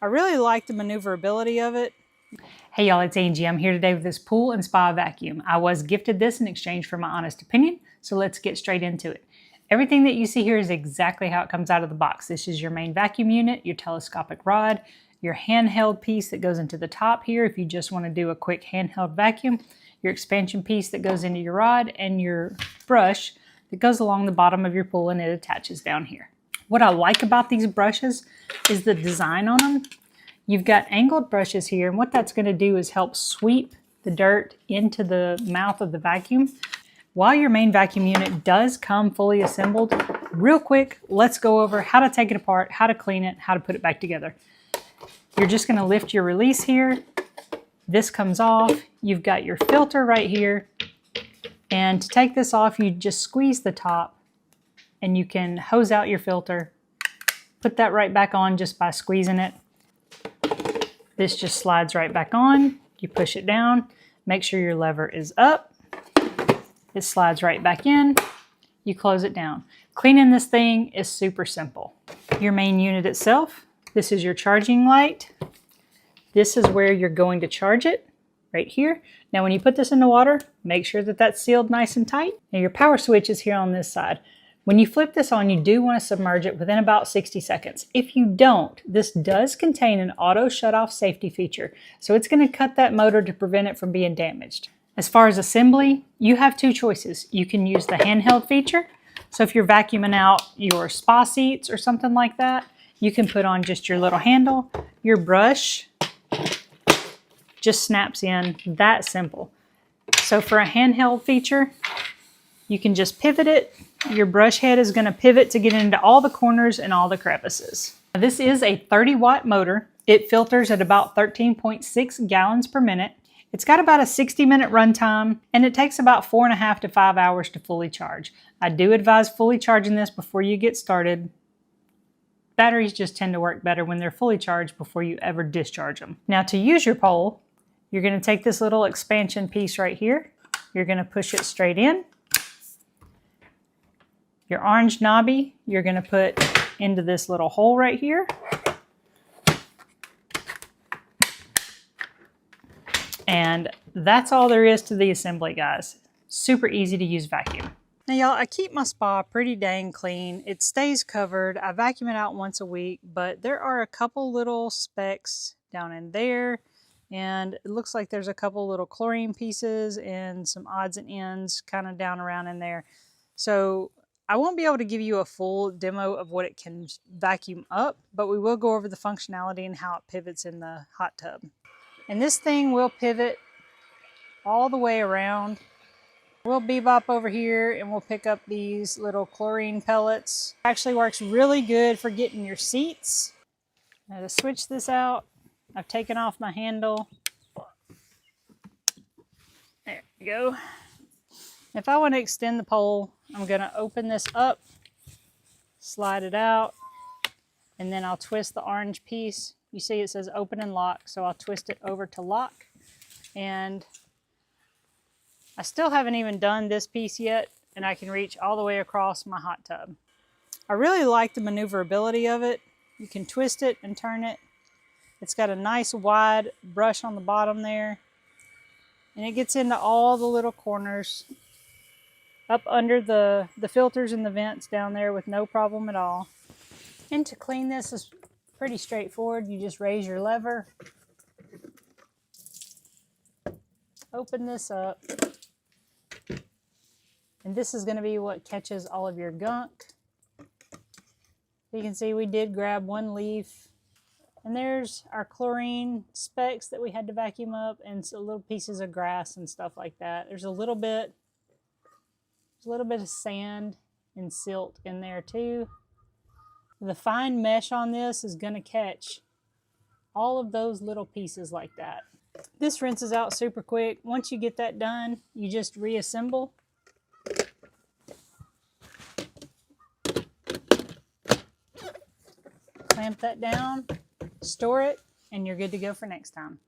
I really like the maneuverability of it. Hey y'all, it's Angie. I'm here today with this pool and spa vacuum. I was gifted this in exchange for my honest opinion, so let's get straight into it. Everything that you see here is exactly how it comes out of the box. This is your main vacuum unit, your telescopic rod, your handheld piece that goes into the top here if you just want to do a quick handheld vacuum, your expansion piece that goes into your rod, and your brush that goes along the bottom of your pool and it attaches down here. What I like about these brushes is the design on them. You've got angled brushes here, and what that's going to do is help sweep the dirt into the mouth of the vacuum. While your main vacuum unit does come fully assembled, real quick, let's go over how to take it apart, how to clean it, how to put it back together. You're just going to lift your release here. This comes off. You've got your filter right here. And to take this off, you just squeeze the top and you can hose out your filter. Put that right back on just by squeezing it. This just slides right back on. You push it down, make sure your lever is up. It slides right back in. You close it down. Cleaning this thing is super simple. Your main unit itself, this is your charging light. This is where you're going to charge it, right here. Now when you put this in the water, make sure that that's sealed nice and tight. Now your power switch is here on this side. When you flip this on, you do want to submerge it within about 60 seconds. If you don't, this does contain an auto shut-off safety feature, so it's going to cut that motor to prevent it from being damaged. As far as assembly, you have two choices. You can use the handheld feature, so if you're vacuuming out your spa seats or something like that, you can put on just your little handle. Your brush just snaps in, that simple. So for a handheld feature, you can just pivot it. Your brush head is going to pivot to get into all the corners and all the crevices. This is a 30-watt motor. It filters at about 13.6 gallons per minute. It's got about a 60-minute runtime, and it takes about 4.5 to 5 hours to fully charge. I do advise fully charging this before you get started. Batteries just tend to work better when they're fully charged before you ever discharge them. Now to use your pole, you're going to take this little expansion piece right here. You're going to push it straight in. Your orange knobby, you're going to put into this little hole right here. And that's all there is to the assembly, guys. Super easy to use vacuum. Now y'all, I keep my spa pretty dang clean. It stays covered. I vacuum it out once a week, but there are a couple little specks down in there. And it looks like there's a couple little chlorine pieces and some odds and ends kind of down around in there. So I won't be able to give you a full demo of what it can vacuum up, but we will go over the functionality and how it pivots in the hot tub. And this thing will pivot all the way around. We'll bebop over here and we'll pick up these little chlorine pellets. It actually works really good for getting your seats. Now to switch this out, I've taken off my handle. There we go. If I want to extend the pole, I'm going to open this up, slide it out, and then I'll twist the orange piece. You see it says open and lock, so I'll twist it over to lock. And I still haven't even done this piece yet, and I can reach all the way across my hot tub. I really like the maneuverability of it. You can twist it and turn it. It's got a nice wide brush on the bottom there, and it gets into all the little corners up under the filters and the vents down there with no problem at all. And to clean this is pretty straightforward. You just raise your lever, open this up, and this is going to be what catches all of your gunk. You can see we did grab one leaf, and there's our chlorine specks that we had to vacuum up, and some little pieces of grass and stuff like that. There's a little bit of sand and silt in there too. The fine mesh on this is going to catch all of those little pieces like that. This rinses out super quick. Once you get that done, you just reassemble. Clamp that down, store it, and you're good to go for next time.